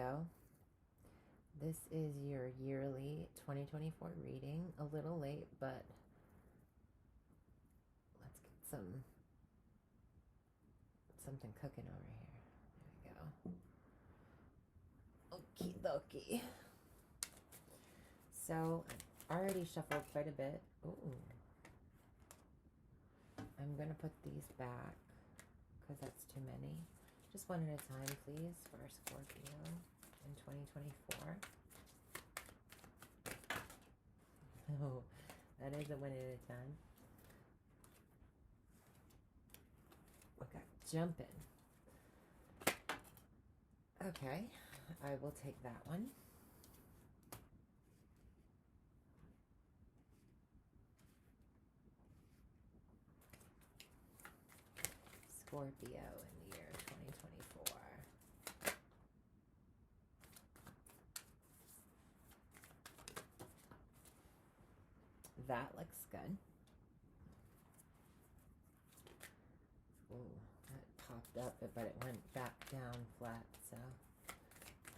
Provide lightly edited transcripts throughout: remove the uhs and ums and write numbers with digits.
Scorpio. This is your yearly 2024 reading. A little late, but let's get something cooking over here. There we go. Okie dokie. So I've already shuffled quite a bit. Ooh. I'm going to put these back because that's too many. Just one at a time, please, for Scorpio in 2024. Oh, that is a one at a time. Okay, jumping. Okay, I will take that one. Scorpio in the year 2024. That looks good. Ooh, that popped up, but it went back down flat, so,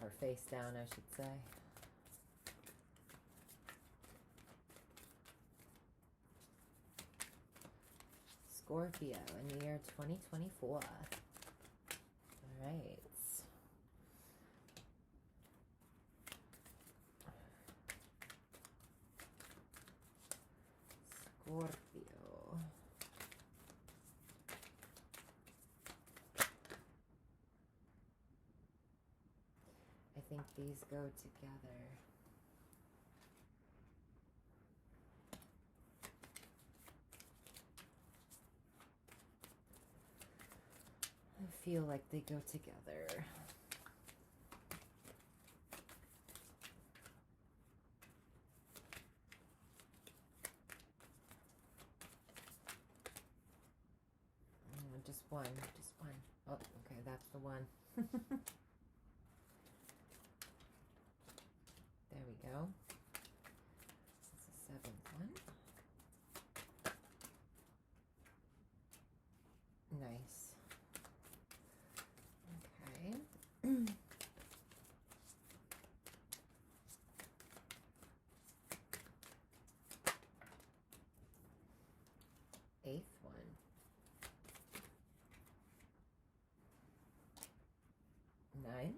or face down, I should say. Scorpio in the year 2024. All right. Scorpio. I think these go together. I feel like they go together. Just one. Oh, okay, that's the one. There we go. That's the seventh one. Nice. Okay. Eighth one. Ninth.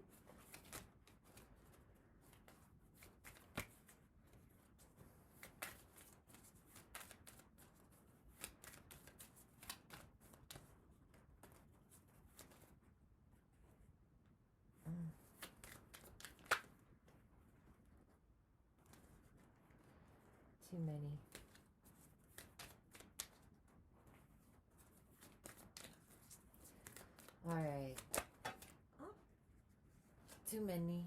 Too many. All right. Oh, too many.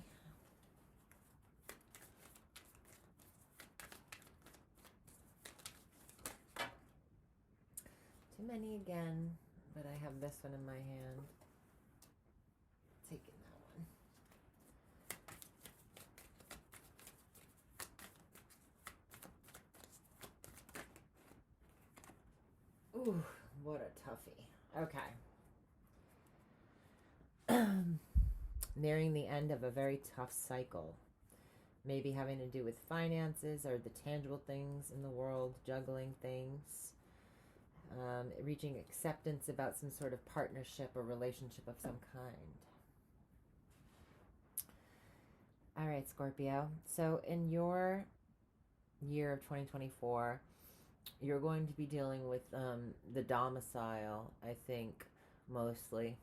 Too many again, but I have this one in my hand. Taking that one. Ooh, what a toughie. Okay. Nearing the end of a very tough cycle. Maybe having to do with finances or the tangible things in the world, juggling things. Reaching acceptance about some sort of partnership or relationship of some kind. All right, Scorpio. So in your year of 2024, you're going to be dealing with the domicile, I think, mostly.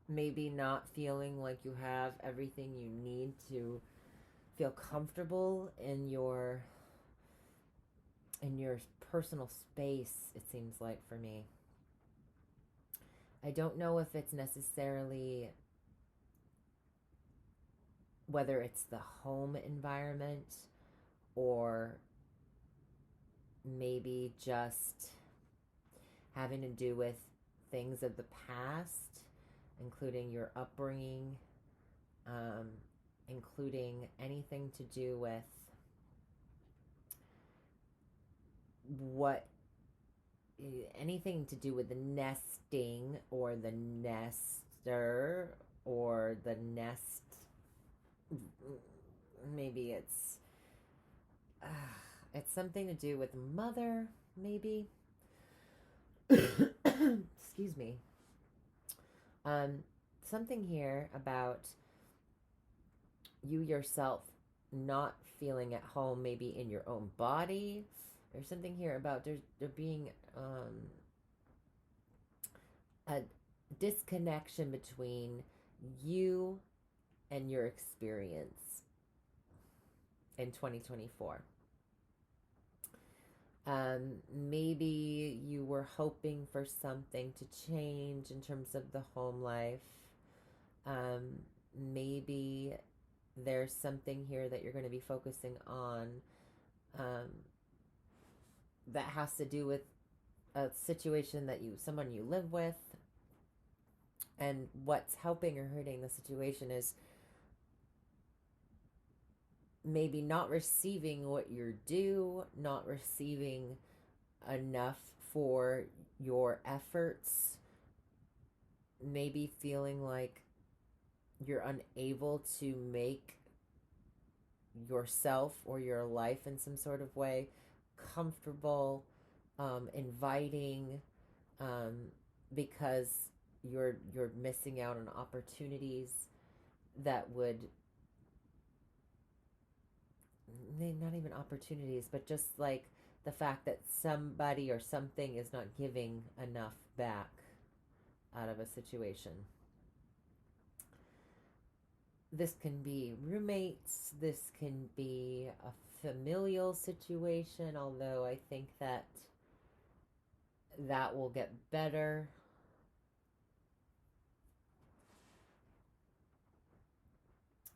Maybe not feeling like you have everything you need to feel comfortable in your personal space, it seems like, for me. I don't know if it's necessarily whether it's the home environment or maybe just having to do with things of the past, including your upbringing, including anything to do with anything to do with the nesting or the nest nester or the nest. Maybe uh, it's something to do with mother, maybe. Excuse me. Um, Something here about you yourself not feeling at home, maybe in your own body. There's something here about there being a disconnection between you and your experience in 2024. Maybe you were hoping for something to change in terms of the home life. Maybe there's something here that you're going to be focusing on um, that has to do with a situation that someone you live with. And what's helping or hurting the situation is maybe not receiving what you're due, not receiving enough for your efforts, maybe feeling like you're unable to make yourself or your life in some sort of way comfortable, inviting, because you're missing out on opportunities that would, not even opportunities, but just like the fact that somebody or something is not giving enough back out of a situation. This can be roommates, this can be a familial situation, although I think that will get better.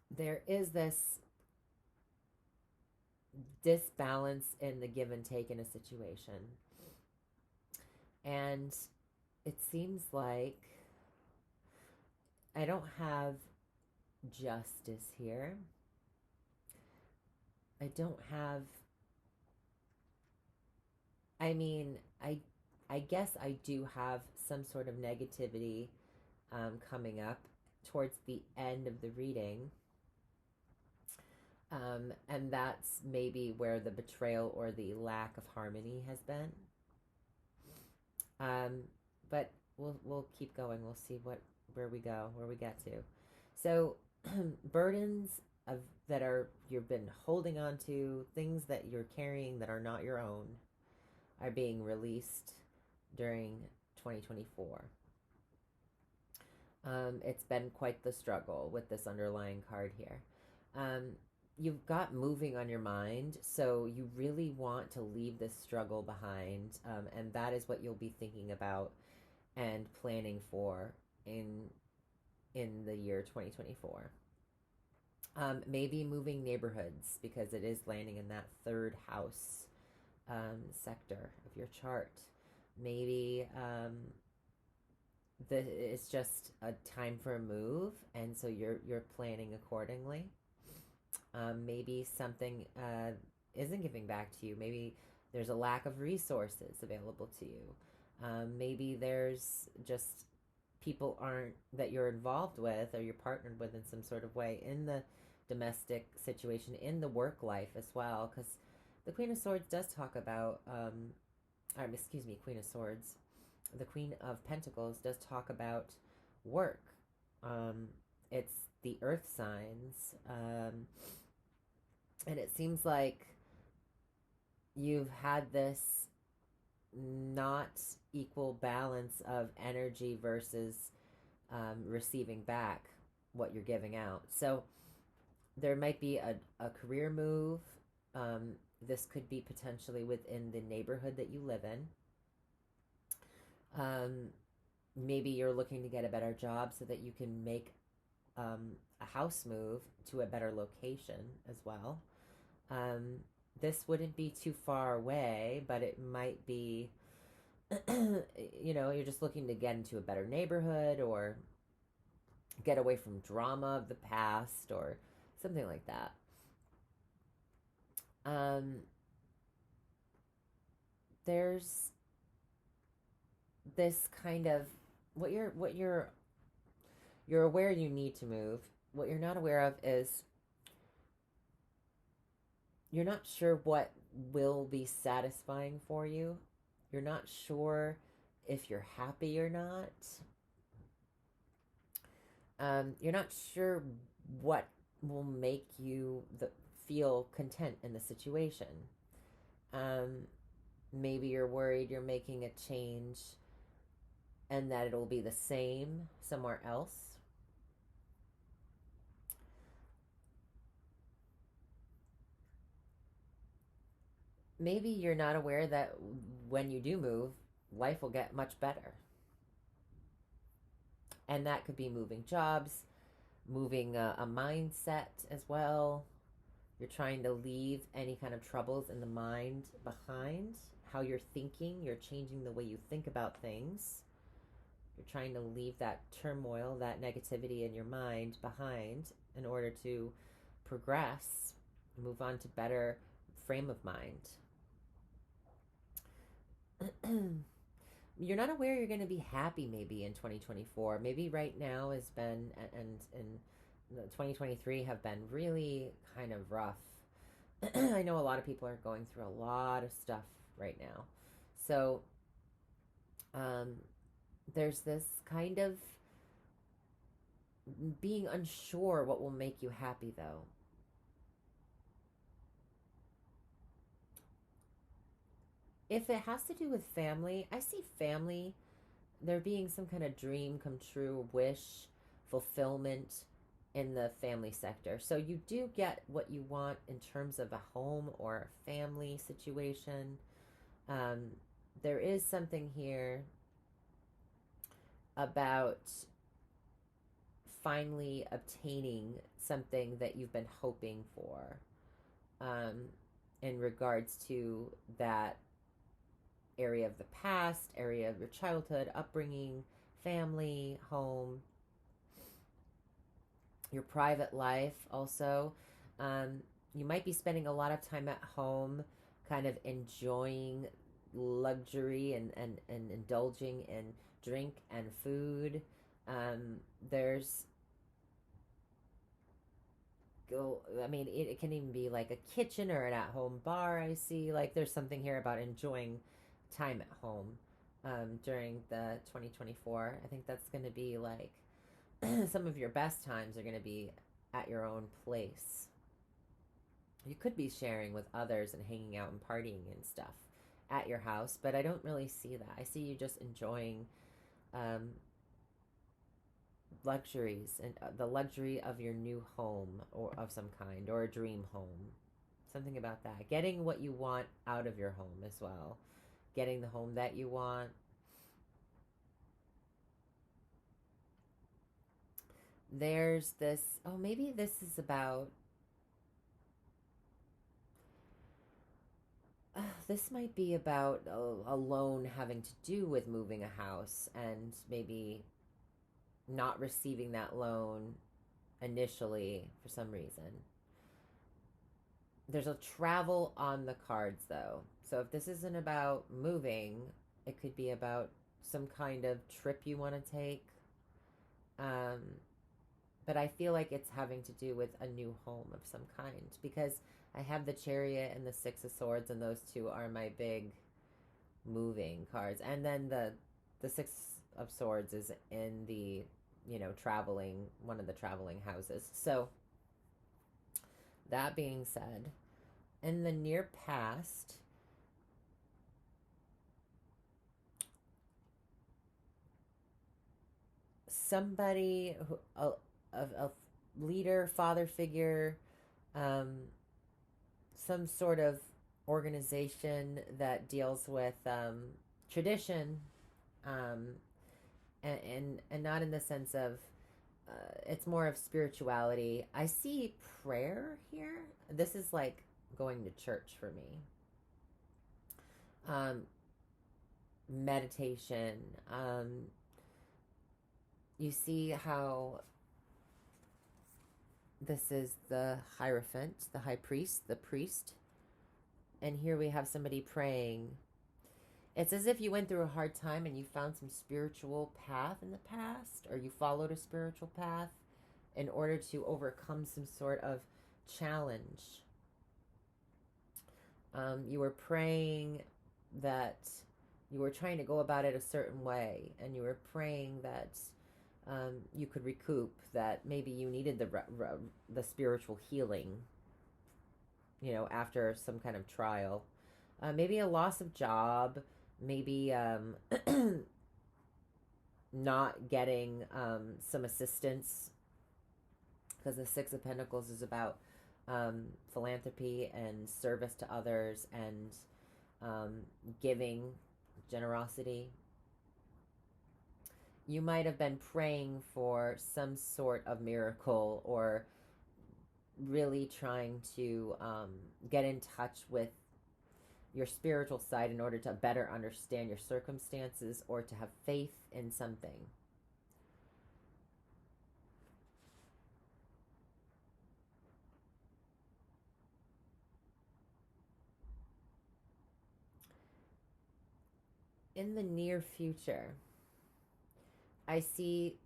There is this disbalance in the give and take in a situation. And it seems like I don't have justice here. I don't have, I mean, I guess I do have some sort of negativity coming up towards the end of the reading. And that's maybe where the betrayal or the lack of harmony has been. But we'll keep going. We'll see where we get to. So burdens that you've been holding on to, things that you're carrying that are not your own, are being released during 2024. It's been quite the struggle with this underlying card here. You've got moving on your mind, so you really want to leave this struggle behind, and that is what you'll be thinking about and planning for in the year 2024. Maybe moving neighborhoods, because it is landing in that third house sector of your chart. Maybe it's just a time for a move, and so you're planning accordingly. Maybe something isn't giving back to you. Maybe there's a lack of resources available to you. Maybe there's just people that you're involved with or you're partnered with in some sort of way in the domestic situation, in the work life as well, because the Queen of Swords does talk about, Queen of Swords, the Queen of Pentacles does talk about work. It's the earth signs, and it seems like you've had this not equal balance of energy versus receiving back what you're giving out. So there might be a career move. This could be potentially within the neighborhood that you live in. Maybe you're looking to get a better job so that you can make a house move to a better location as well. This wouldn't be too far away, but it might be, you're just looking to get into a better neighborhood or get away from drama of the past or something like that. There's this kind of what you're You're aware you need to move. What you're not aware of is you're not sure what will be satisfying for you. You're not sure if you're happy or not. You're not sure what will make you feel content in the situation. Um, Maybe you're worried you're making a change and that it'll be the same somewhere else. Maybe you're not aware that when you do move, life will get much better. And that could be moving jobs, moving a mindset as well. You're trying to leave any kind of troubles in the mind behind. How you're thinking, you're changing the way you think about things. You're trying to leave that turmoil, that negativity in your mind behind in order to progress, move on to better frame of mind. You're not aware you're going to be happy maybe in 2024. Maybe right now has been, and 2023 have been really kind of rough. I know a lot of people are going through a lot of stuff right now. So there's this kind of being unsure what will make you happy, though. If it has to do with family, I see family, there being some kind of dream come true, wish, fulfillment in the family sector. So you do get what you want in terms of a home or a family situation. There is something here about finally obtaining something that you've been hoping for, in regards to that area of the past, area of your childhood, upbringing, family, home, your private life also. You might be spending a lot of time at home kind of enjoying luxury and indulging in drink and food. There's I mean, it can even be like a kitchen or an at-home bar. I see, like, there's something here about enjoying time at home during the 2024. I think that's going to be like some of your best times are going to be at your own place. You could be sharing with others and hanging out and partying and stuff at your house, but I don't really see that. I see you just enjoying luxuries and the luxury of your new home or of some kind, or a dream home. Something about that. Getting what you want out of your home as well. Getting the home that you want. There's this, oh, maybe this is about, this might be about a loan having to do with moving a house and maybe not receiving that loan initially for some reason. There's a travel on the cards, though. So if this isn't about moving, it could be about some kind of trip you want to take. But I feel like it's having to do with a new home of some kind, because I have the Chariot and the Six of Swords, and those two are my big moving cards. And then the Six of Swords is in the, traveling, one of the traveling houses. So that being said, in the near past, somebody who a leader, father figure, some sort of organization that deals with tradition, and not in the sense of it's more of spirituality. I see prayer here. This is like going to church for me. Meditation. You see how this is the Hierophant, the high priest, the priest. And here we have somebody praying. It's as if you went through a hard time and you found some spiritual path in the past, or you followed a spiritual path in order to overcome some sort of challenge. You were praying that you were trying to go about it a certain way, and you were praying that you could recoup, that maybe you needed the spiritual healing, after some kind of trial. Maybe a loss of job, maybe not getting some assistance, because the Six of Pentacles is about philanthropy and service to others and giving, generosity. You might have been praying for some sort of miracle, or really trying to get in touch with your spiritual side in order to better understand your circumstances, or to have faith in something. In the near future, I see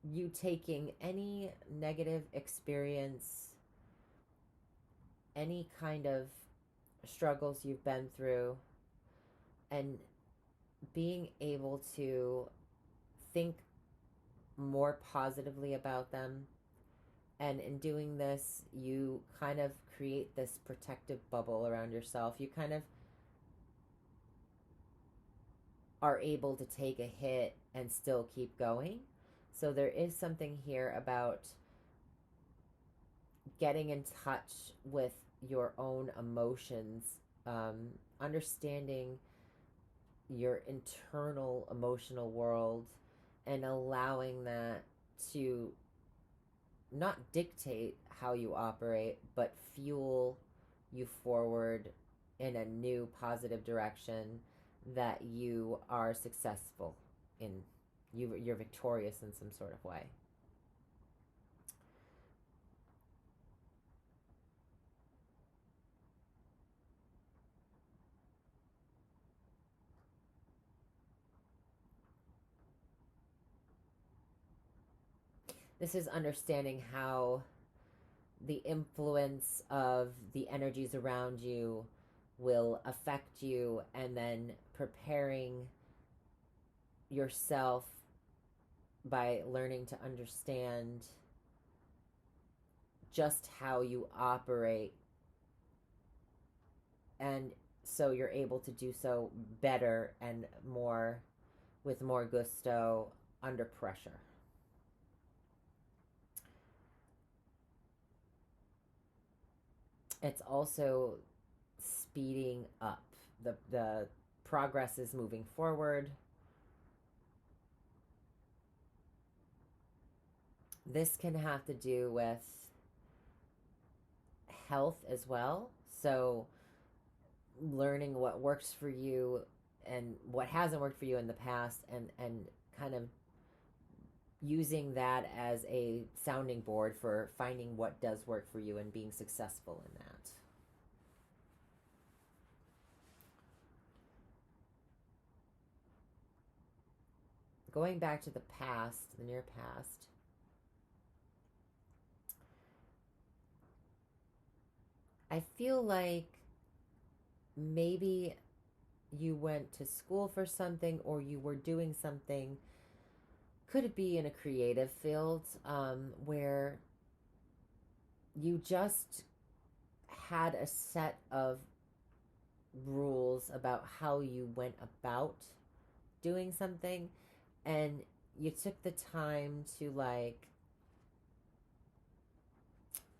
you taking any negative experience, any kind of struggles you've been through, and being able to think more positively about them. And in doing this, you kind of create this protective bubble around yourself. You kind of are able to take a hit and still keep going. So there is something here about getting in touch with your own emotions, understanding your internal emotional world, and allowing that to not dictate how you operate, but fuel you forward in a new positive direction that you are successful in. You're victorious in some sort of way. This is understanding how the influence of the energies around you will affect you, and then preparing yourself by learning to understand just how you operate, and so you're able to do so better and more, with more gusto, under pressure. It's also speeding up. The progress is moving forward. This can have to do with health as well. So learning what works for you and what hasn't worked for you in the past, and kind of using that as a sounding board for finding what does work for you and being successful in that. Going back to the past, the near past, I feel like maybe you went to school for something, or you were doing something. Could it be in a creative field, where you just had a set of rules about how you went about doing something, and you took the time to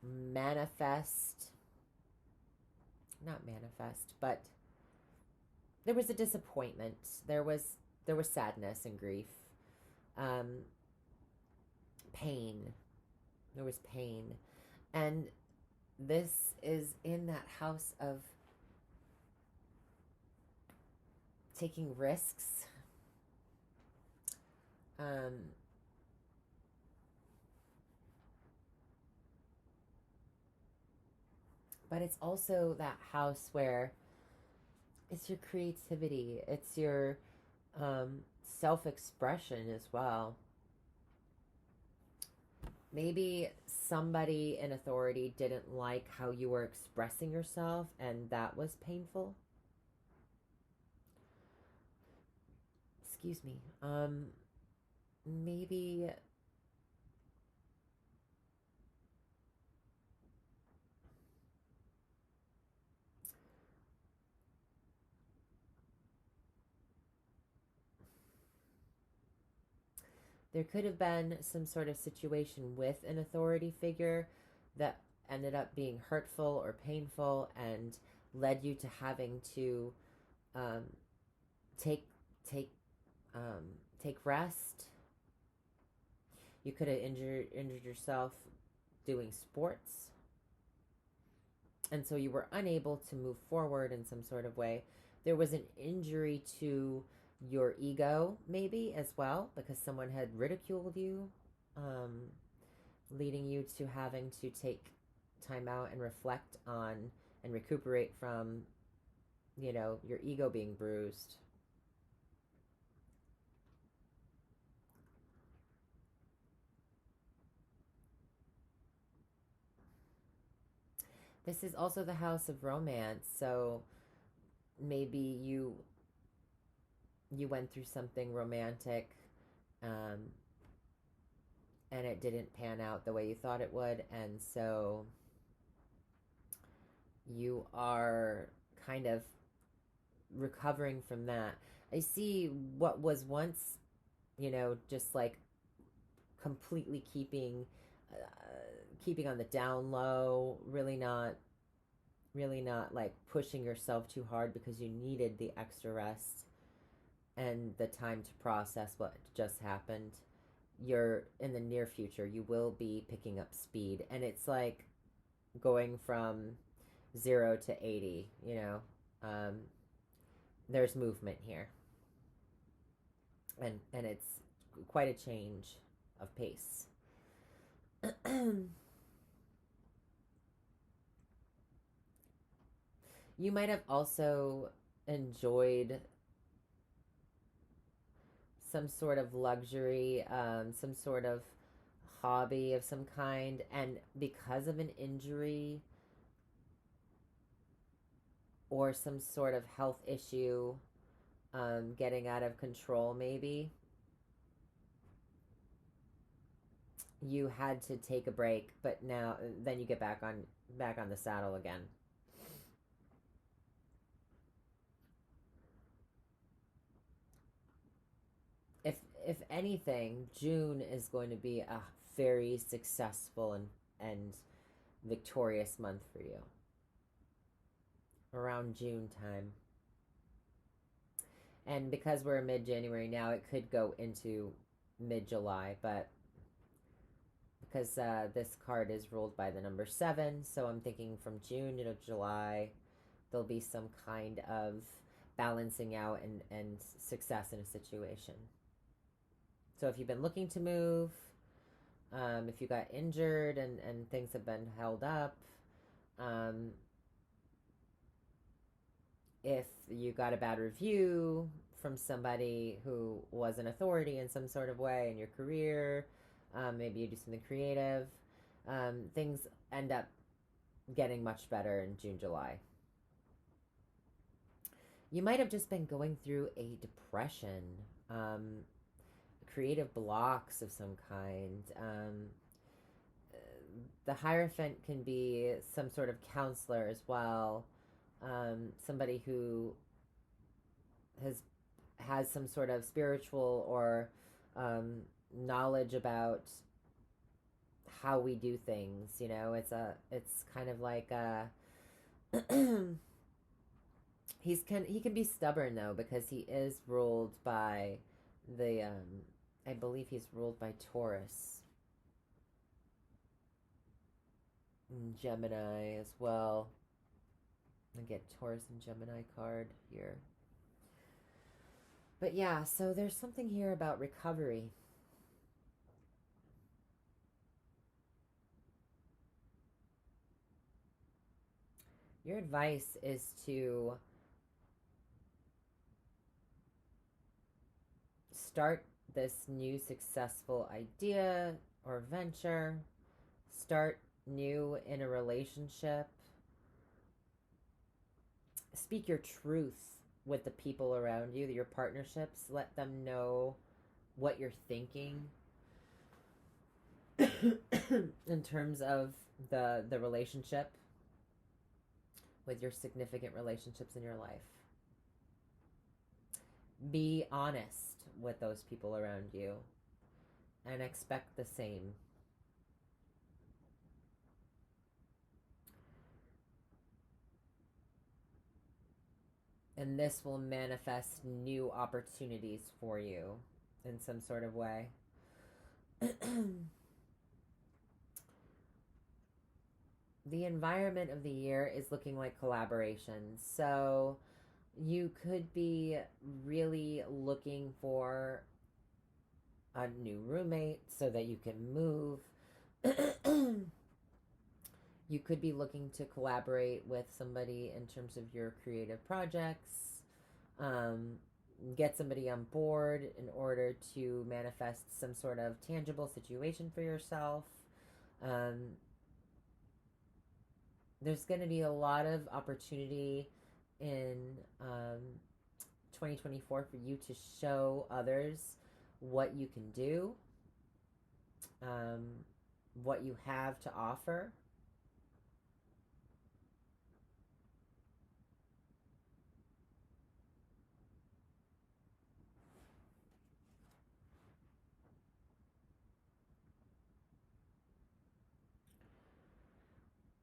manifest, not manifest, but there was a disappointment. There was sadness and grief, pain. There was pain, and this is in that house of taking risks. But it's also that house where It's your creativity. It's your self-expression as well. Maybe somebody in authority didn't like how you were expressing yourself, and that was painful. Excuse me. Maybe there could have been some sort of situation with an authority figure that ended up being hurtful or painful and led you to having to um, take take um, take rest. You could have injured yourself doing sports, and so you were unable to move forward in some sort of way. There was an injury to your ego, maybe as well, because someone had ridiculed you, um, leading you to having to take time out and reflect on and recuperate from, your ego being bruised. This is also the house of romance, so maybe you went through something romantic, um, and it didn't pan out the way you thought it would, and so you are kind of recovering from that. I see what was once, just like completely keeping on the down low, really not like pushing yourself too hard because you needed the extra rest and the time to process what just happened. You're in the near future, you will be picking up speed, and it's like going from 0 to 80. Um, there's movement here, and it's quite a change of pace. You might have also enjoyed some sort of luxury, some sort of hobby of some kind, and because of an injury or some sort of health issue, getting out of control, maybe you had to take a break, but now then you get back on the saddle again. If anything, June is going to be a very successful and victorious month for you around June time. And because we're mid January now, it could go into mid July, but because this card is ruled by the number 7, so I'm thinking from June to July, there'll be some kind of balancing out and success in a situation. So if you've been looking to move, if you got injured and things have been held up, um, if you got a bad review from somebody who was an authority in some sort of way in your career, maybe you do something creative, things end up getting much better in June, July. You might have just been going through a depression, creative blocks of some kind. The Hierophant can be some sort of counselor as well, somebody who has some sort of spiritual or knowledge about how we do things. It's kind of like he can be stubborn though, because he is ruled by the I believe he's ruled by Taurus and Gemini as well. I get Taurus and Gemini card here. But yeah, so there's something here about recovery. Your advice is to start this new successful idea or venture, start new in a relationship, speak your truth with the people around you, your partnerships, let them know what you're thinking in terms of the relationship with your significant relationships in your life. Be honest with those people around you and expect the same. And this will manifest new opportunities for you in some sort of way. The environment of the year is looking like collaboration. So you could be really looking for a new roommate so that you can move. You could be looking to collaborate with somebody in terms of your creative projects. Get somebody on board in order to manifest some sort of tangible situation for yourself. There's going to be a lot of opportunity in 2024 for you to show others what you can do, what you have to offer.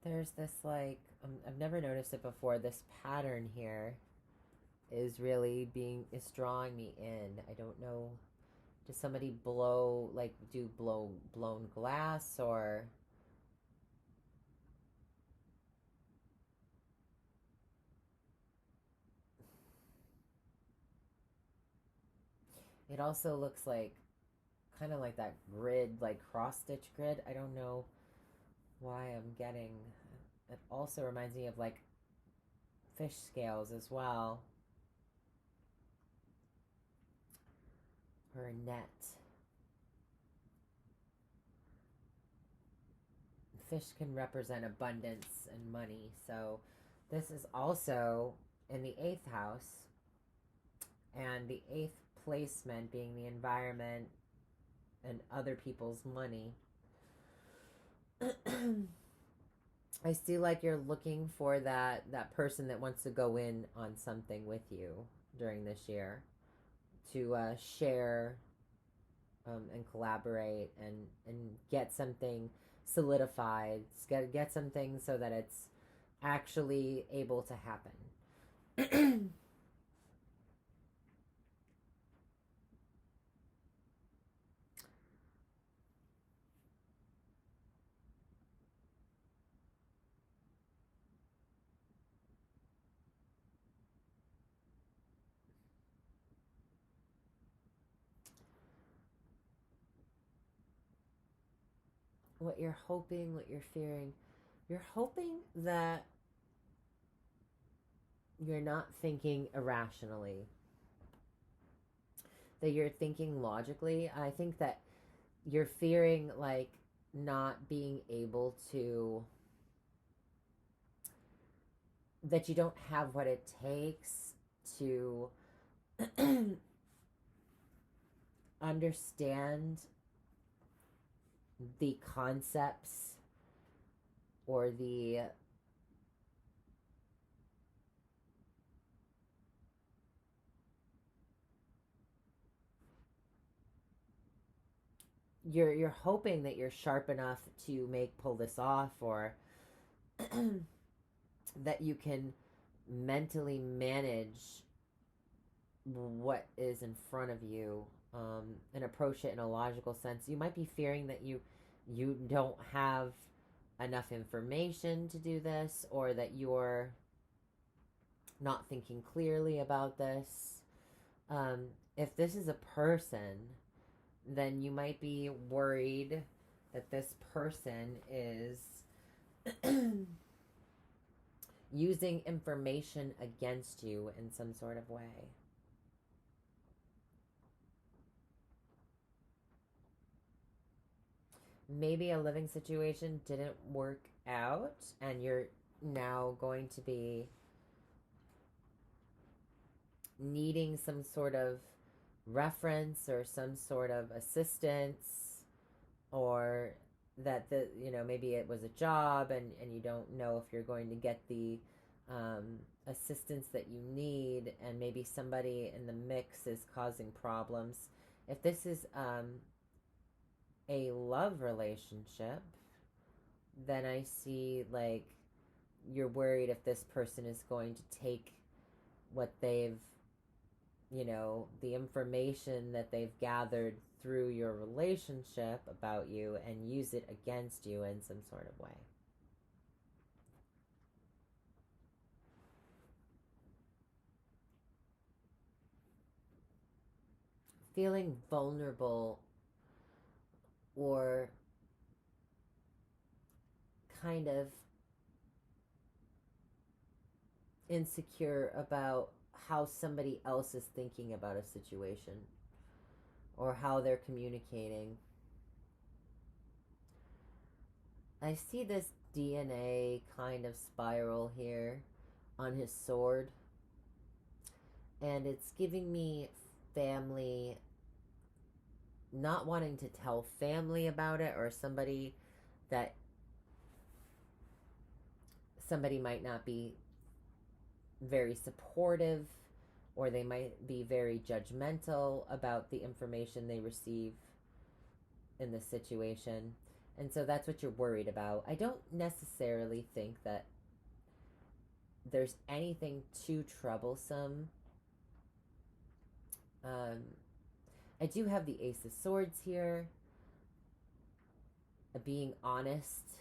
There's this like, I've never noticed it before, this pattern here is drawing me in. I don't know, does somebody do blown glass, or it also looks like kind of like that grid, like cross stitch grid. I don't know why I'm getting it. Also reminds me of like fish scales as well, or a net. Fish can represent abundance and money, so this is also in the 8th house, and the 8th placement being the environment and other people's money. I see like you're looking for that person that wants to go in on something with you during this year to share and collaborate and get something solidified, get something so that it's actually able to happen. What you're hoping, what you're fearing, you're hoping that you're not thinking irrationally, that you're thinking logically. I think that you're fearing like not being able to, that you don't have what it takes to understand the concepts or you're hoping that you're sharp enough to pull this off, or that you can mentally manage what is in front of you, and approach it in a logical sense. You might be fearing that you don't have enough information to do this, or that you're not thinking clearly about this. If this is a person, then you might be worried that this person is using information against you in some sort of way. maybe a living situation didn't work out and you're now going to be needing some sort of reference or some sort of assistance, or that maybe it was a job and you don't know if you're going to get the assistance that you need, and maybe somebody in the mix is causing problems. If this is a love relationship, then I see like you're worried if this person is going to take what they've, the information that they've gathered through your relationship about you and use it against you in some sort of way. Feeling vulnerable or kind of insecure about how somebody else is thinking about a situation or how they're communicating. I see this DNA kind of spiral here on his sword, and it's giving me family, not wanting to tell family about it, or somebody might not be very supportive, or they might be very judgmental about the information they receive in the situation. And so that's what you're worried about. I don't necessarily think that there's anything too troublesome. I do have the Ace of Swords here. Being honest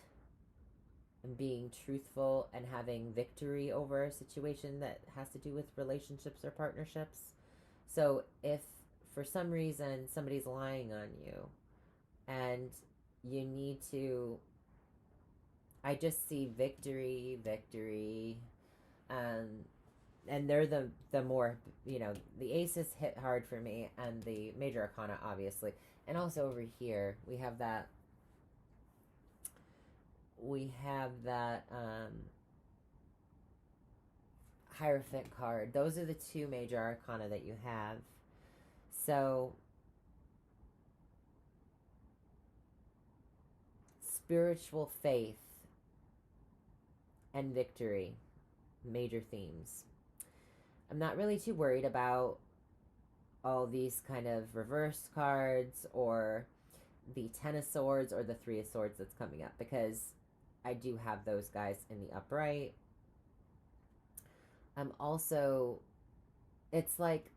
and being truthful and having victory over a situation that has to do with relationships or partnerships. So if for some reason somebody's lying on you and you need to, I just see victory, and they're the more, the aces hit hard for me, and the major arcana, obviously. And also over here we have that Hierophant card. Those are the two major arcana that you have. So spiritual faith and victory, major themes. I'm not really too worried about all these kind of reverse cards or the Ten of Swords or the Three of Swords that's coming up, because I do have those guys in the upright. I'm also, it's like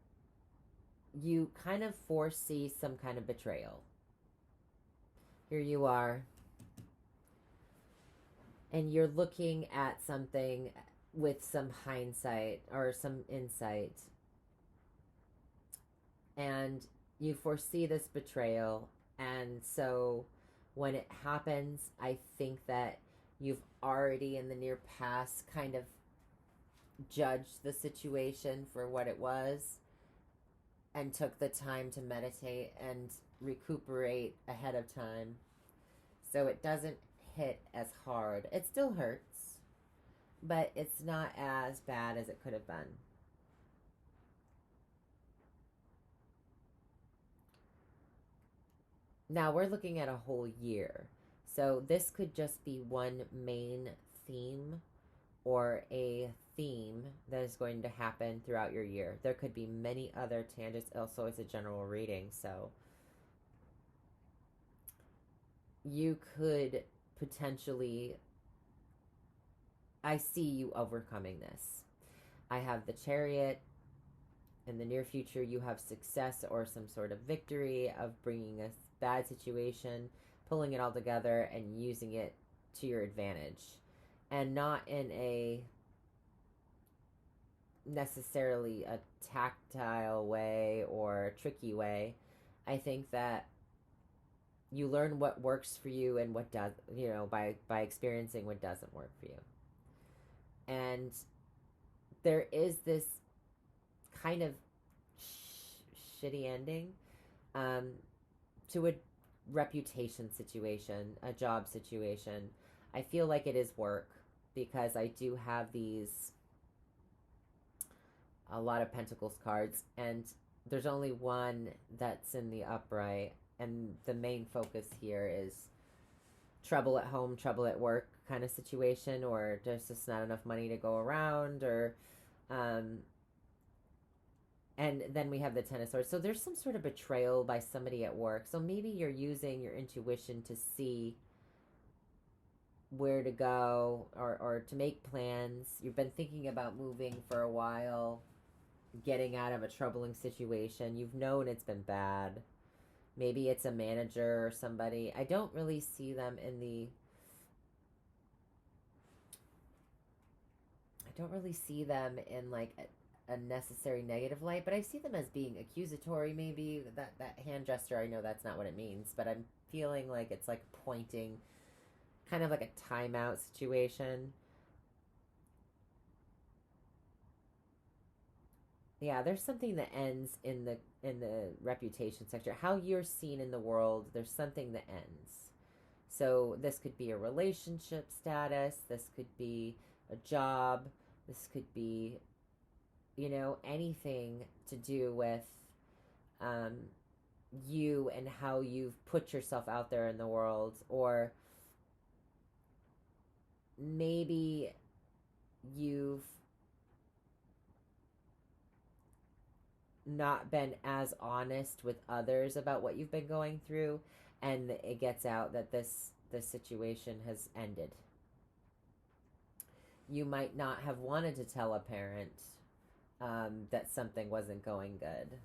you kind of foresee some kind of betrayal. Here you are, and you're looking at something with some hindsight or some insight, and you foresee this betrayal. And so when it happens, I think that you've already in the near past kind of judged the situation for what it was and took the time to meditate and recuperate ahead of time, so it doesn't hit as hard. It still hurts, but it's not as bad as it could have been. Now we're looking at a whole year, so this could just be one main theme or a theme that is going to happen throughout your year. There could be many other tangents. Also, it's a general reading, so you could potentially, I see you overcoming this. I have the Chariot. In the near future, you have success or some sort of victory of bringing a bad situation, pulling it all together and using it to your advantage, and not in a necessarily a tactile way or a tricky way. I think that you learn what works for you and what does, by experiencing what doesn't work for you. And there is this kind of shitty ending to a reputation situation, a job situation. I feel like it is work because I do have these a lot of Pentacles cards, and there's only one that's in the upright, and the main focus here is trouble at home, trouble at work kind of situation, or there's just not enough money to go around, or and then we have the Ten of Swords. So there's some sort of betrayal by somebody at work. So maybe you're using your intuition to see where to go, or to make plans. You've been thinking about moving for a while, getting out of a troubling situation. You've known it's been bad. Maybe it's a manager or somebody. I don't really see them in the... I don't really see them in like a necessary negative light, but I see them as being accusatory. Maybe that hand gesture, I know that's not what it means, but I'm feeling like it's like pointing, kind of like a timeout situation. Yeah, there's something that ends in the reputation sector. How you're seen in the world, there's something that ends. So this could be a relationship status, this could be a job, this could be, you know, anything to do with you and how you've put yourself out there in the world. Or maybe you've not been as honest with others about what you've been going through, and it gets out that this situation has ended. You might not have wanted to tell a parent that something wasn't going good.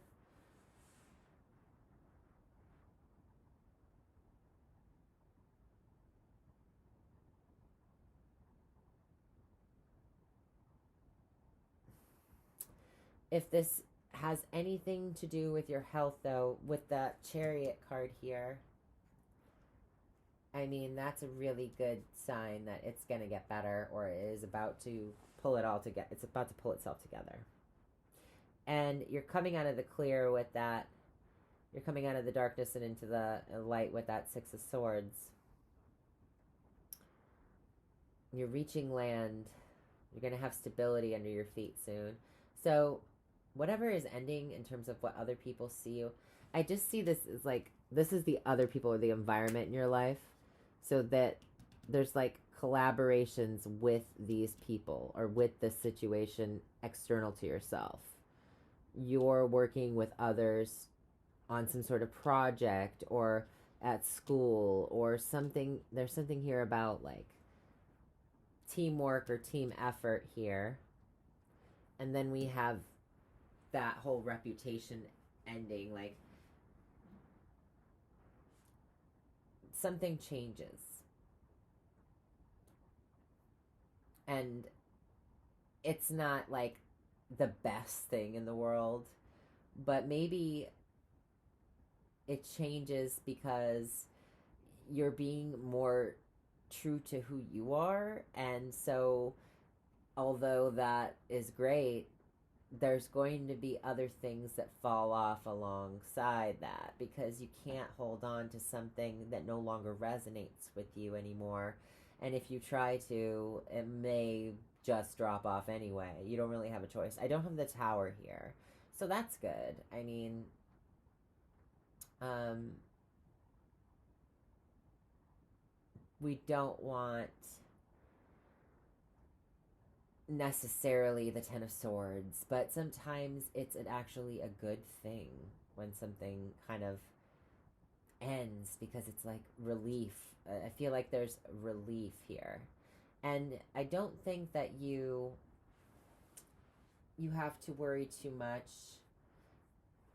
If this has anything to do with your health, though, with that Chariot card here, I mean, that's a really good sign that it's going to get better, or it is about to pull it all together. It's about to pull itself together. And you're coming out of the clear with that. You're coming out of the darkness and into the light with that Six of Swords. You're reaching land. You're going to have stability under your feet soon. So whatever is ending in terms of what other people see you, I just see this as like, this is the other people or the environment in your life. So that there's like collaborations with these people or with this situation external to yourself. You're working with others on some sort of project or at school or something. There's something here about like teamwork or team effort here. And then we have that whole reputation ending, like something changes. And it's not like the best thing in the world, but maybe it changes because you're being more true to who you are. And so although that is great, there's going to be other things that fall off alongside that, because you can't hold on to something that no longer resonates with you anymore. And if you try to, it may just drop off anyway. You don't really have a choice. I don't have the Tower here, so that's good. I mean, we don't want necessarily the Ten of Swords, but sometimes it's actually a good thing when something kind of ends, because it's like relief. I feel like there's relief here. And I don't think that you have to worry too much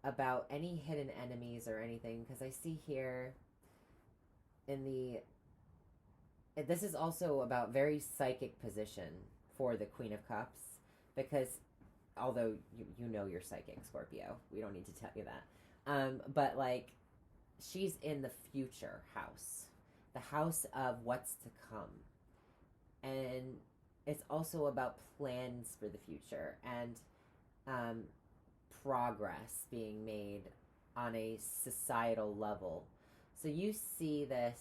about any hidden enemies or anything, because I see here in the... This is also about very psychic position for the Queen of Cups, because although you know you're psychic, Scorpio, we don't need to tell you that. But like, she's in the future house, the house of what's to come. And it's also about plans for the future and progress being made on a societal level. So you see this,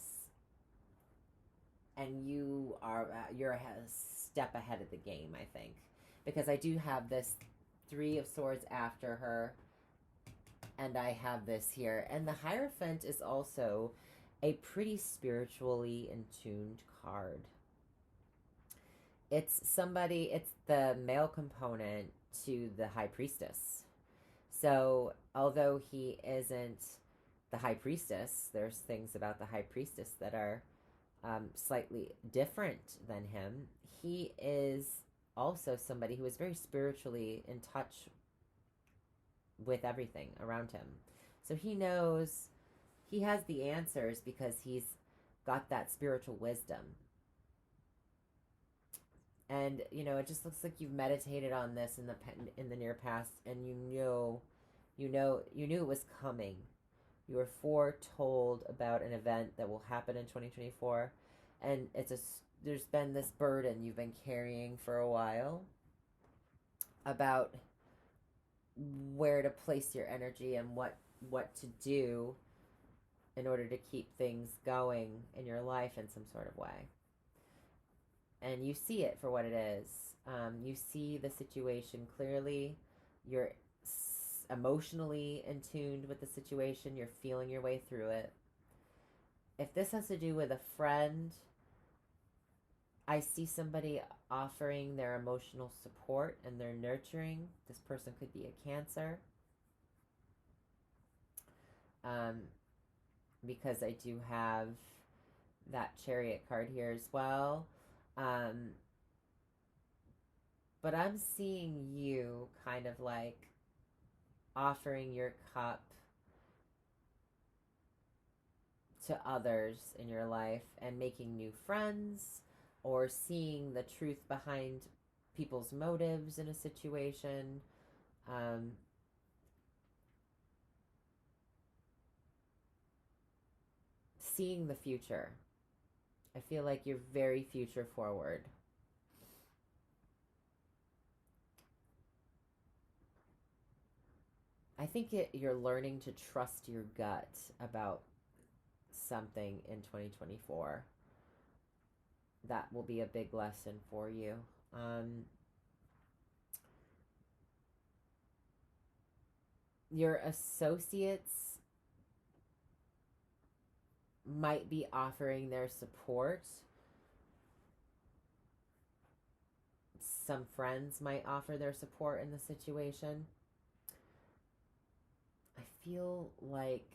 and you're a step ahead of the game, I think, because I do have this Three of Swords after her, and I have this here, and the Hierophant is also a pretty spiritually in tuned card. It's the male component to the High Priestess. So although he isn't the High Priestess, there's things about the High Priestess that are slightly different than him. He is also somebody who is very spiritually in touch with everything around him. So he knows, he has the answers because he's got that spiritual wisdom. And it just looks like you've meditated on this in the near past, and you knew it was coming. You were foretold about an event that will happen in 2024, and there's been this burden you've been carrying for a while about where to place your energy and what to do in order to keep things going in your life in some sort of way. And you see it for what it is. You see the situation clearly. You're emotionally in tune with the situation. You're feeling your way through it. If this has to do with a friend, I see somebody offering their emotional support and their nurturing. This person could be a Cancer. Because I do have that Chariot card here as well. But I'm seeing you kind of like offering your cup to others in your life and making new friends, or seeing the truth behind people's motives in a situation. Seeing the future. I feel like you're very future forward. I think you're learning to trust your gut about something in 2024. That will be a big lesson for you. Your associates might be offering their support. Some friends might offer their support in the situation. I feel like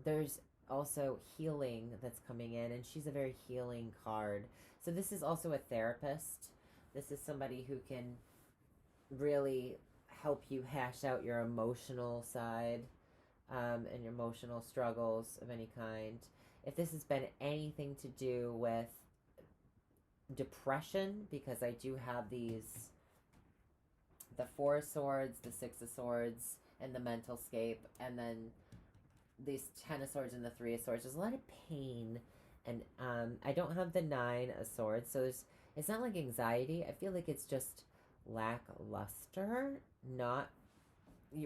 there's also healing that's coming in, and she's a very healing card. So this is also a therapist. This is somebody who can really help you hash out your emotional side and your emotional struggles of any kind. If this has been anything to do with depression, because I do have the Four of Swords, the Six of Swords, and the mental scape, and then these 10 of Swords and the 3 of Swords. There's a lot of pain, and I don't have the 9 of Swords, so it's not like anxiety. I feel like it's just lackluster. Not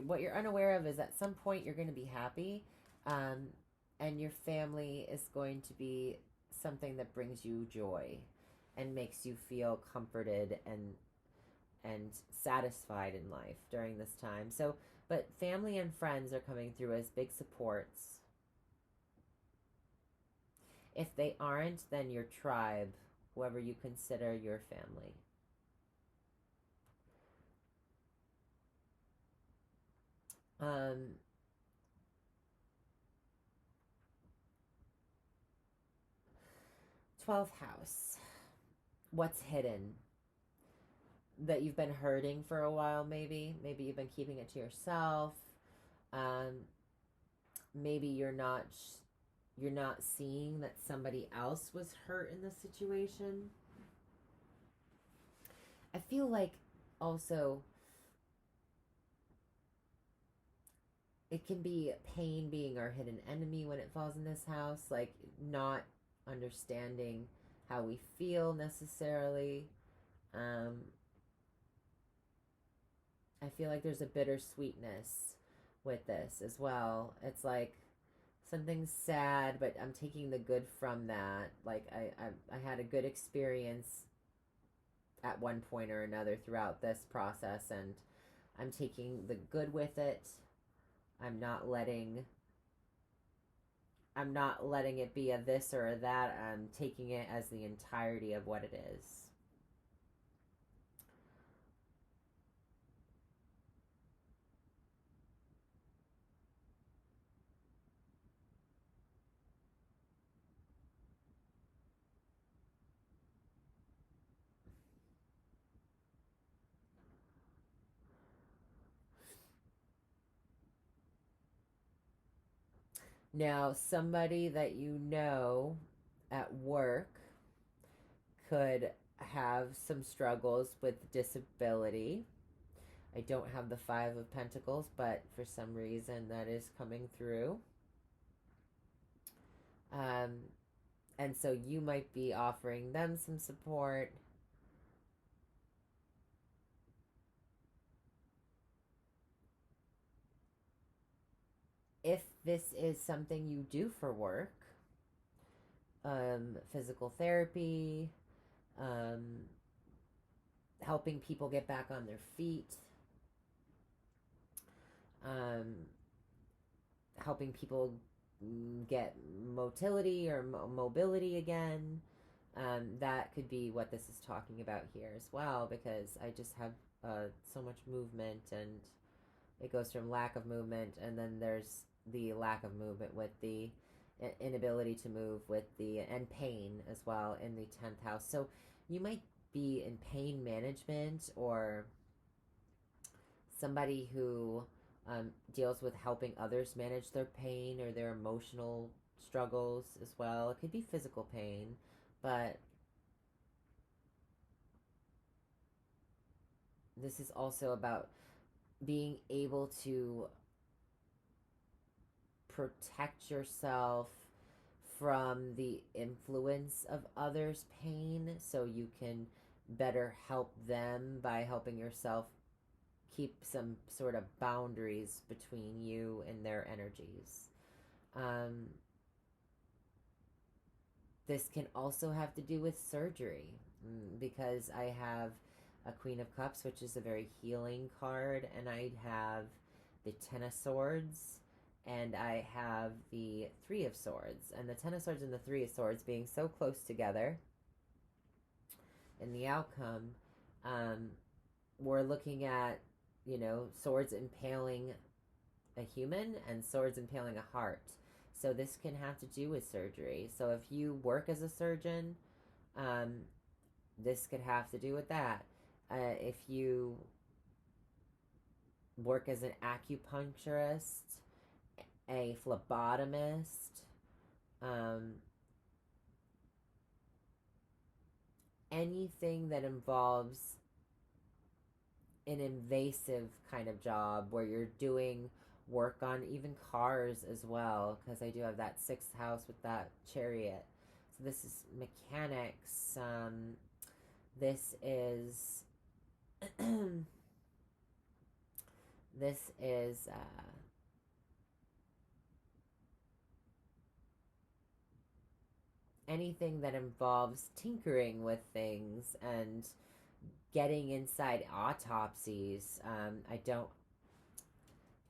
what you're unaware of is at some point you're going to be happy, and your family is going to be something that brings you joy and makes you feel comforted and satisfied in life during this time. So, but family and friends are coming through as big supports. If they aren't, then your tribe, whoever you consider your family. 12th house. What's hidden? That you've been hurting for a while, maybe. Maybe you've been keeping it to yourself. Maybe you're not seeing that somebody else was hurt in this situation. I feel like also it can be pain being our hidden enemy when it falls in this house, like not understanding how we feel necessarily. I feel like there's a bittersweetness with this as well. It's like something's sad, but I'm taking the good from that. Like I had a good experience at one point or another throughout this process, and I'm taking the good with it. I'm not letting I'm not letting it be a this or a that. I'm taking it as the entirety of what it is. Now, somebody that you know at work could have some struggles with disability. I don't have the Five of Pentacles, but for some reason that is coming through. Um, and so you might be offering them some support. If this is something you do for work, physical therapy, um, helping people get back on their feet, um, helping people get motility or mobility again. That could be what this is talking about here as well, because I just have so much movement, and it goes from lack of movement, and then there's the lack of movement with the inability to move with the and pain as well in the 10th house. So you might be in pain management, or somebody who deals with helping others manage their pain or their emotional struggles as well. It could be physical pain, but this is also about being able to protect yourself from the influence of others' pain, so you can better help them by helping yourself keep some sort of boundaries between you and their energies. Um, this can also have to do with surgery, because I have a Queen of Cups, which is a very healing card, and I have the Ten of Swords, and I have the Three of Swords. And the Ten of Swords and the Three of Swords being so close together in the outcome, we're looking at, swords impaling a human and swords impaling a heart. So this can have to do with surgery. So if you work as a surgeon, this could have to do with that. If you work as an acupuncturist, a phlebotomist, anything that involves an invasive kind of job where you're doing work on even cars as well, because I do have that 6th house with that Chariot. So this is mechanics. This is this is anything that involves tinkering with things and getting inside autopsies. I don't.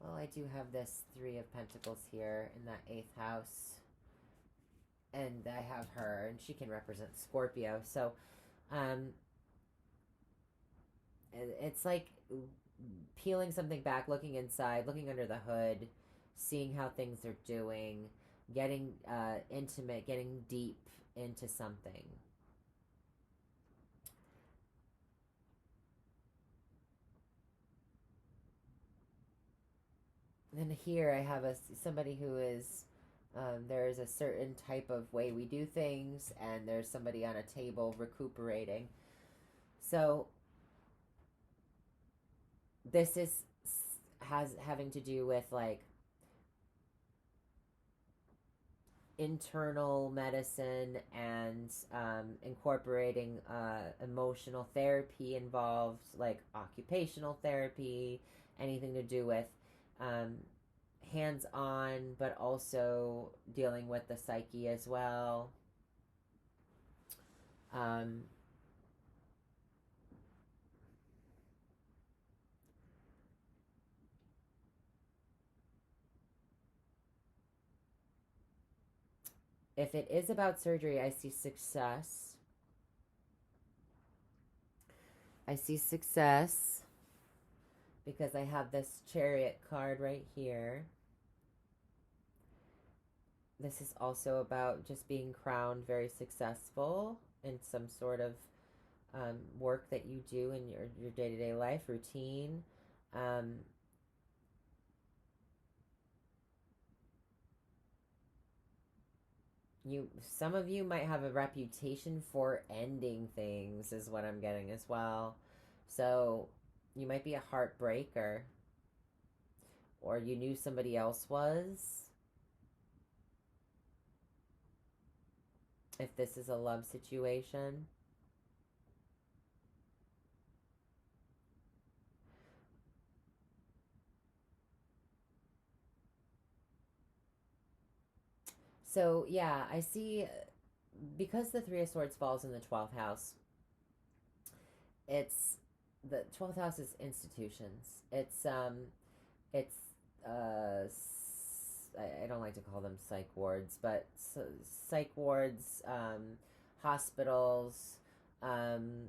Well, I do have this Three of Pentacles here in that 8th house, and I have her, and she can represent Scorpio. So, it's like peeling something back, looking inside, looking under the hood, seeing how things are doing, getting intimate, getting deep into something. And here I have somebody who is, there is a certain type of way we do things, and there's somebody on a table recuperating. So this has having to do with like internal medicine and incorporating emotional therapy involved, like occupational therapy, anything to do with hands on, but also dealing with the psyche as well. Um, if it is about surgery, I see success. I see success because I have this chariot card right here. This is also about just being crowned very successful in some sort of work that you do in your day-to-day life routine. Um, some of you might have a reputation for ending things is what I'm getting as well. So you might be a heartbreaker, or you knew somebody else was, if this is a love situation. So yeah, I see, because the Three of Swords falls in the 12th house, it's the 12th house is institutions. It's I don't like to call them psych wards, but psych wards, hospitals, um,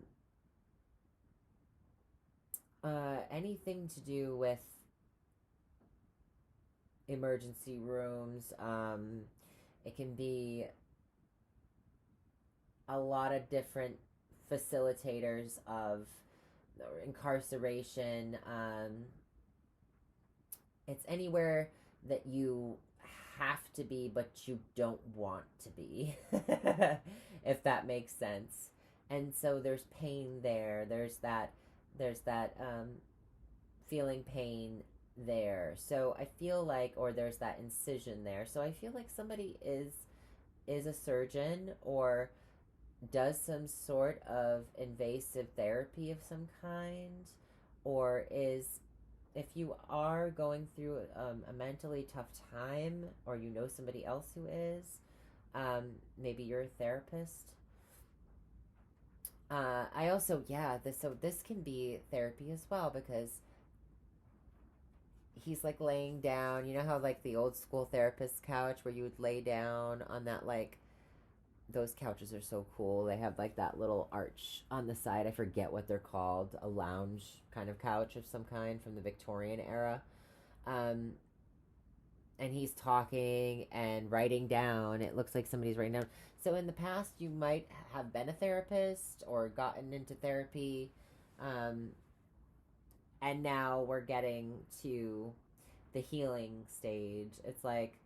anything to do with emergency rooms. It can be a lot of different facilitators of incarceration. It's anywhere that you have to be, but you don't want to be, if that makes sense. And so there's pain there. There's that feeling pain there. So I feel like, or there's that incision there. So I feel like somebody is a surgeon or does some sort of invasive therapy of some kind, or is, if you are going through a mentally tough time, or you know somebody else who is, maybe you're a therapist. I also, yeah, this can be therapy as well, because he's like laying down. You know how like the old school therapist couch where you would lay down on that, like, those couches are so cool. They have like that little arch on the side. I forget what they're called. A lounge kind of couch of some kind from the Victorian era. Um, and he's talking and writing down. It looks like somebody's writing down. So in the past, you might have been a therapist or gotten into therapy. Um, and now we're getting to the healing stage. It's like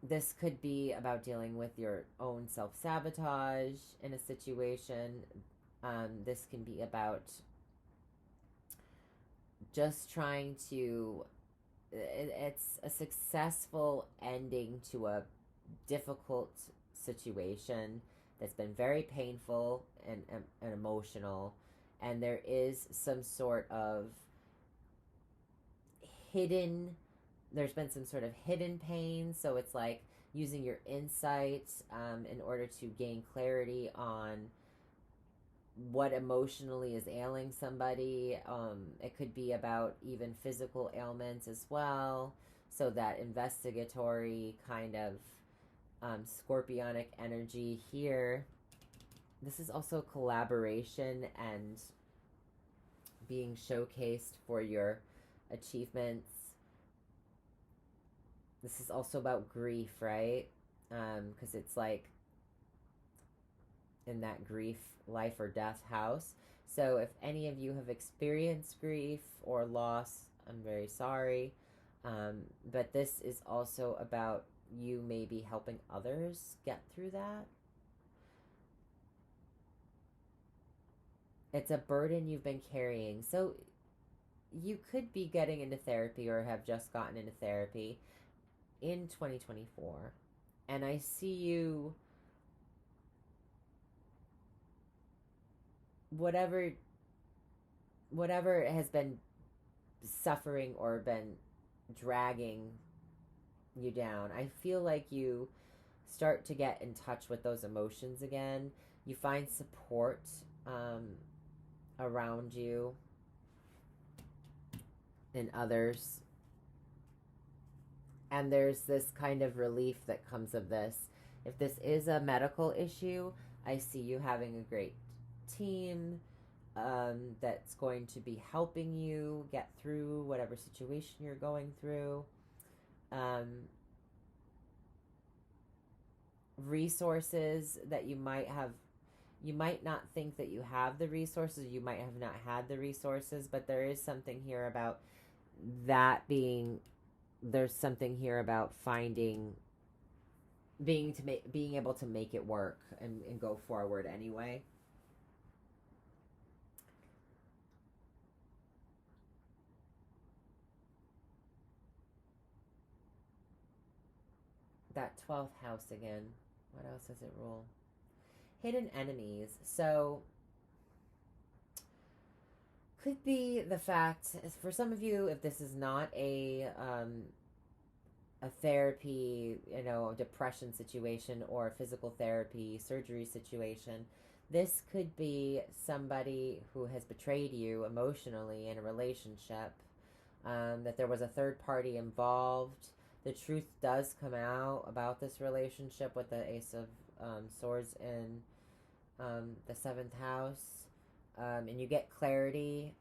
this could be about dealing with your own self sabotage in a situation. This can be about just trying to. It's a successful ending to a difficult situation that's been very painful and emotional. And there is some sort of hidden there's been some sort of hidden pain. So it's like using your insight in order to gain clarity on what emotionally is ailing somebody. It could be about even physical ailments as well. So that investigatory kind of scorpionic energy here. This is also collaboration and being showcased for your achievements. This is also about grief, right? Because it's like in that grief, life, or death house. So if any of you have experienced grief or loss, I'm very sorry. But this is also about you maybe helping others get through that. It's a burden you've been carrying. So you could be getting into therapy or have just gotten into therapy in 2024. And I see you, whatever has been suffering or been dragging you down. I feel like you start to get in touch with those emotions again. You find support um, around you and others. And there's this kind of relief that comes of this. If this is a medical issue, I see you having a great team that's going to be helping you get through whatever situation you're going through. Um, Resources that you might not think that you have the resources, you might have not had the resources, but there is something here about that being, there's something here about finding, being able to make it work and go forward anyway. That 12th house again. What else does it rule? Hidden enemies. So could be the fact, for some of you, if this is not a therapy, depression situation or a physical therapy, surgery situation, this could be somebody who has betrayed you emotionally in a relationship, that there was a third party involved. The truth does come out about this relationship with the Ace of Swords in the 7th house, and you get clarity.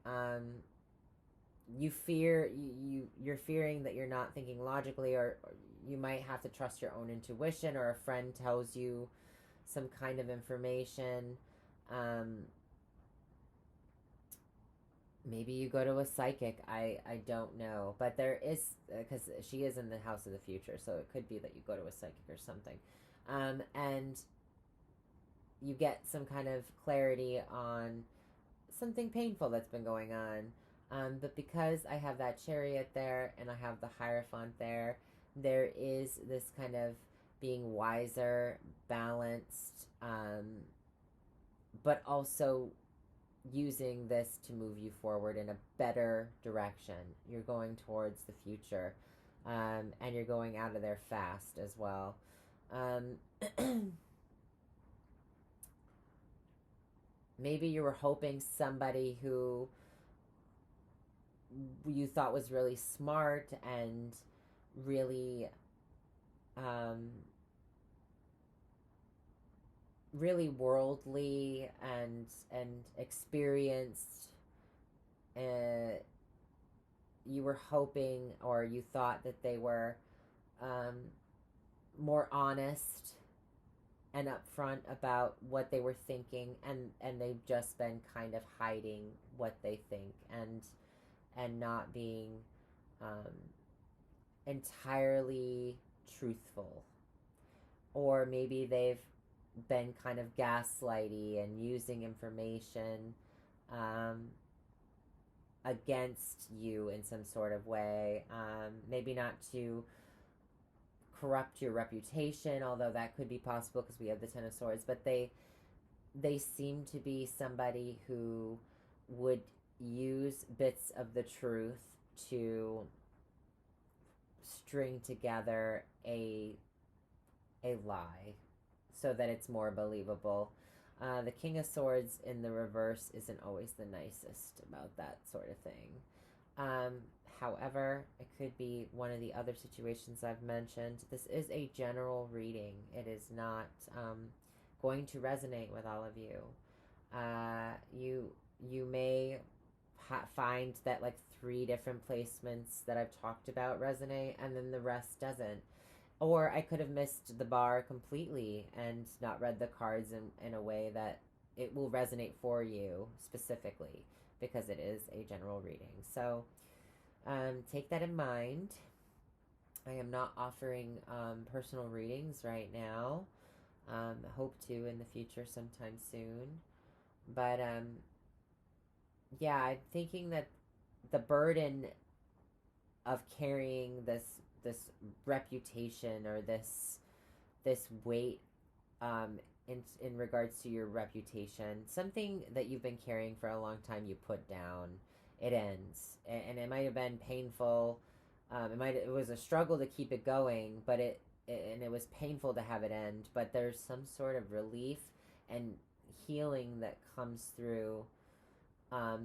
You're fearing that you're not thinking logically, or you might have to trust your own intuition, or a friend tells you some kind of information. Maybe you go to a psychic. I don't know, but there is, because she is in the house of the future, so it could be that you go to a psychic or something, and you get some kind of clarity on something painful that's been going on. But because I have that Chariot there and I have the Hierophant there, there is this kind of being wiser, balanced, but also using this to move you forward in a better direction. You're going towards the future, and you're going out of there fast as well. Maybe you were hoping somebody who you thought was really smart and really really worldly and experienced. You were hoping, or you thought that they were more honest and upfront about what they were thinking, and they've just been kind of hiding what they think, and not being entirely truthful. Or maybe they've been kind of gaslighty and using information against you in some sort of way. Maybe not to corrupt your reputation, although that could be possible because we have the Ten of Swords, but they seem to be somebody who would use bits of the truth to string together a lie so that it's more believable. The King of Swords in the reverse isn't always the nicest about that sort of thing. However, it could be one of the other situations I've mentioned. This is a general reading. It is not going to resonate with all of you. You may find that like 3 different placements that I've talked about resonate, and then the rest doesn't. Or I could have missed the bar completely and not read the cards in a way that it will resonate for you specifically, because it is a general reading. So take that in mind. I am not offering personal readings right now. Hope to in the future sometime soon. But yeah, I'm thinking that the burden of carrying this reputation, or this weight in regards to your reputation, something that you've been carrying for a long time, you put down, it ends, and it might have been painful. It was a struggle to keep it going, but and it was painful to have it end. But there's some sort of relief and healing that comes through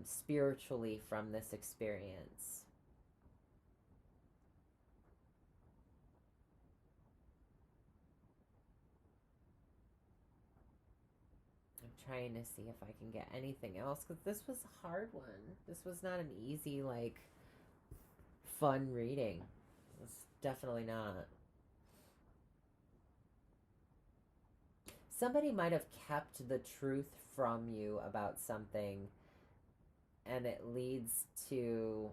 spiritually from this experience. I'm trying to see if I can get anything else because this was a hard one. This was not an easy, like, fun reading. It's definitely not. Somebody might have kept the truth from you about something, and it leads to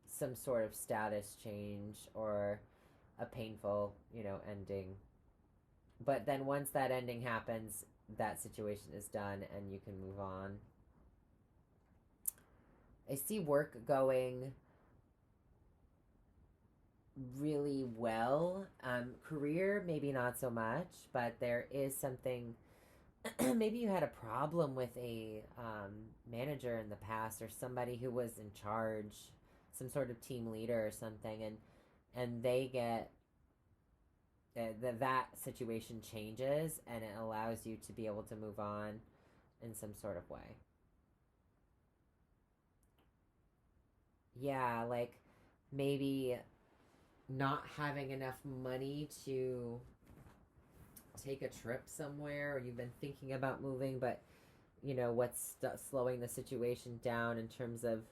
some sort of status change or a painful, ending. But then once that ending happens, that situation is done and you can move on. I see work going really well. Career, maybe not so much, but there is something. Maybe you had a problem with a manager in the past or somebody who was in charge, some sort of team leader or something, and they get that situation changes and it allows you to be able to move on in some sort of way. Yeah, like maybe not having enough money to take a trip somewhere, or you've been thinking about moving, but what's slowing the situation down in terms of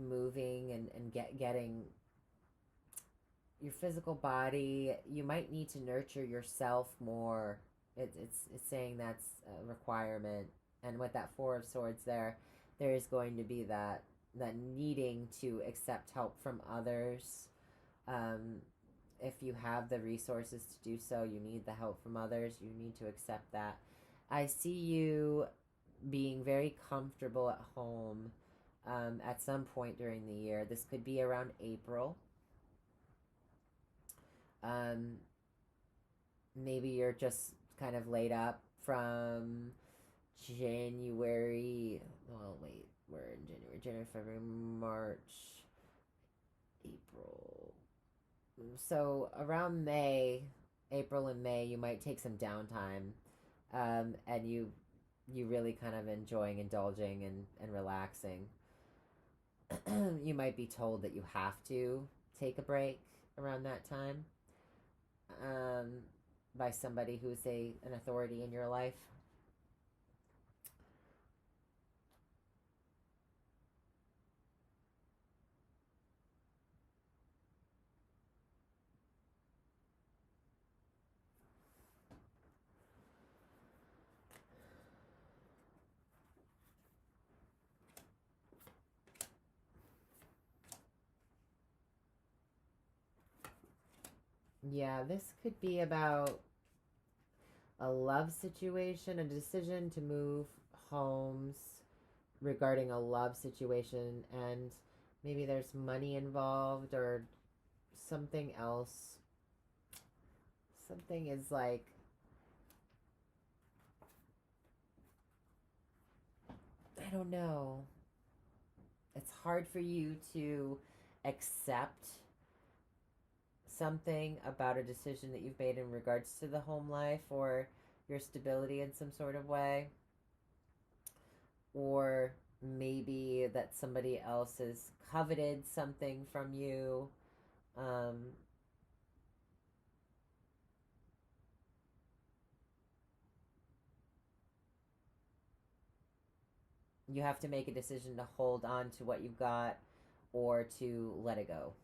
moving and getting your physical body. You might need to nurture yourself more. It's saying that's a requirement, and with that Four of Swords there is going to be that needing to accept help from others. um, if you have the resources to do so, you need the help from others, you need to accept that. I see you being very comfortable at home at some point during the year. This could be around April. um, Maybe you're just kind of laid up from January. Well, wait, we're in January, February, March, April. So around May, April and May, you might take some downtime, and you really kind of enjoying indulging and relaxing. You might be told that you have to take a break around that time, um, by somebody who's an authority in your life. Yeah, this could be about a love situation, a decision to move homes regarding a love situation, and maybe there's money involved or something else. Something is like, I don't know. It's hard for you to accept something about a decision that you've made in regards to the home life or your stability in some sort of way, or maybe that somebody else has coveted something from you. Um, you have to make a decision to hold on to what you've got or to let it go.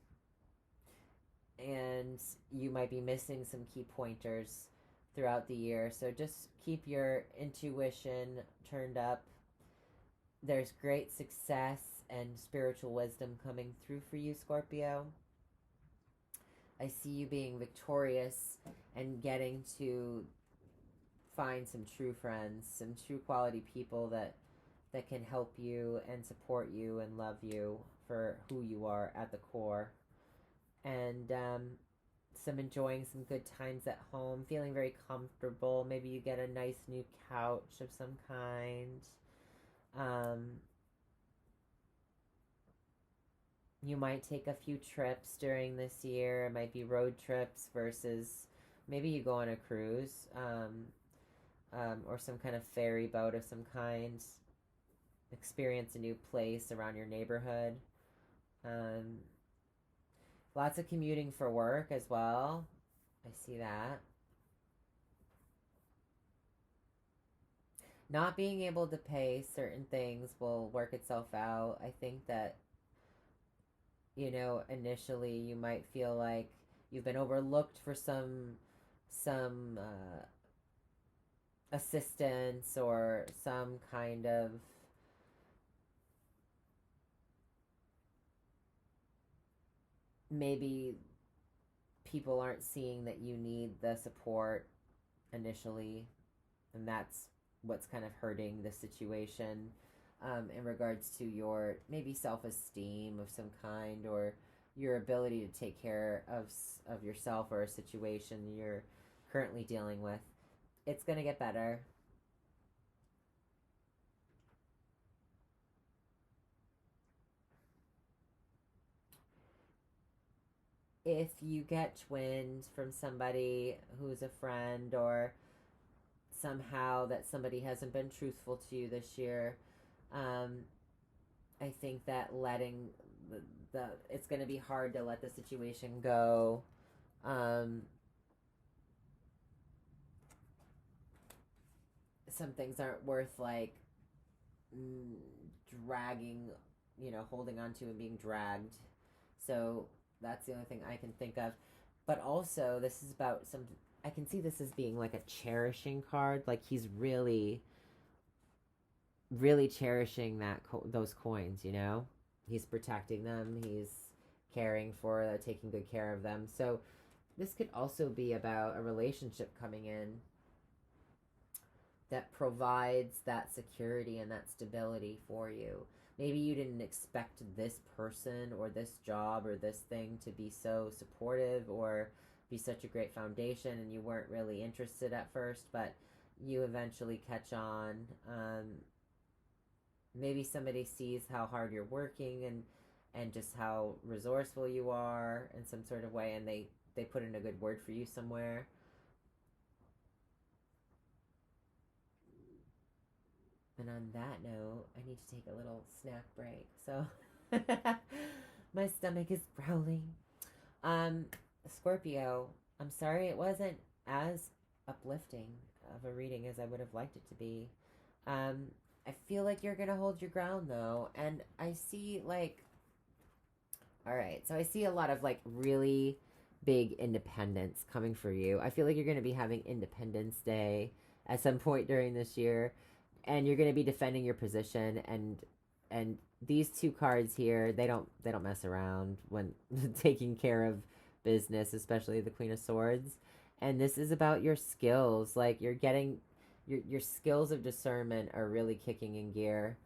And you might be missing some key pointers throughout the year. So just keep your intuition turned up. There's great success and spiritual wisdom coming through for you, Scorpio. I see you being victorious and getting to find some true friends, some true quality people that can help you and support you and love you for who you are at the core. And some enjoying some good times at home, feeling very comfortable. Maybe you get a nice new couch of some kind. Um, You might take a few trips during this year. It might be road trips versus maybe you go on a cruise, or some kind of ferry boat of some kind. Experience a new place around your neighborhood. Um, Lots of commuting for work as well. I see that. Not being able to pay certain things will work itself out. I think that, initially you might feel like you've been overlooked for some assistance or some kind of maybe people aren't seeing that you need the support initially, and that's what's kind of hurting the situation, in regards to your maybe self-esteem of some kind, or your ability to take care of yourself or a situation you're currently dealing with. It's going to get better. If you get twins from somebody who's a friend, or somehow that somebody hasn't been truthful to you this year, um, I think that letting the it's going to be hard to let the situation go. Um, some things aren't worth like mm, dragging, holding on to and being dragged. So that's the only thing I can think of. But also, this is about some. I can see this as being like a cherishing card. Like he's really, really cherishing those coins. He's protecting them. He's caring for, taking good care of them. So this could also be about a relationship coming in that provides that security and that stability for you. Maybe you didn't expect this person or this job or this thing to be so supportive or be such a great foundation, and you weren't really interested at first, but you eventually catch on. Maybe somebody sees how hard you're working, and just how resourceful you are in some sort of way, and they put in a good word for you somewhere. And on that note, I need to take a little snack break. So my stomach is growling. Um, Scorpio, I'm sorry it wasn't as uplifting of a reading as I would have liked it to be. Um, I feel like you're gonna hold your ground though, and I see like, all right, so I see a lot of like really big independence coming for you. I feel like you're gonna be having Independence Day at some point during this year, and you're going to be defending your position, and these two cards here, they don't mess around when taking care of business, especially the Queen of Swords. And this is about your skills. Like you're getting your skills of discernment are really kicking in gear.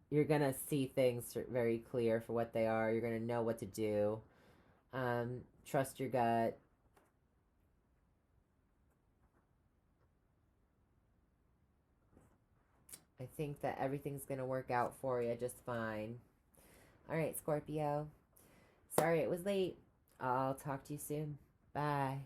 You're going to see things very clear for what they are. You're going to know what to do. Trust your gut. I think that everything's going to work out for you just fine. All right, Scorpio. Sorry it was late. I'll talk to you soon. Bye.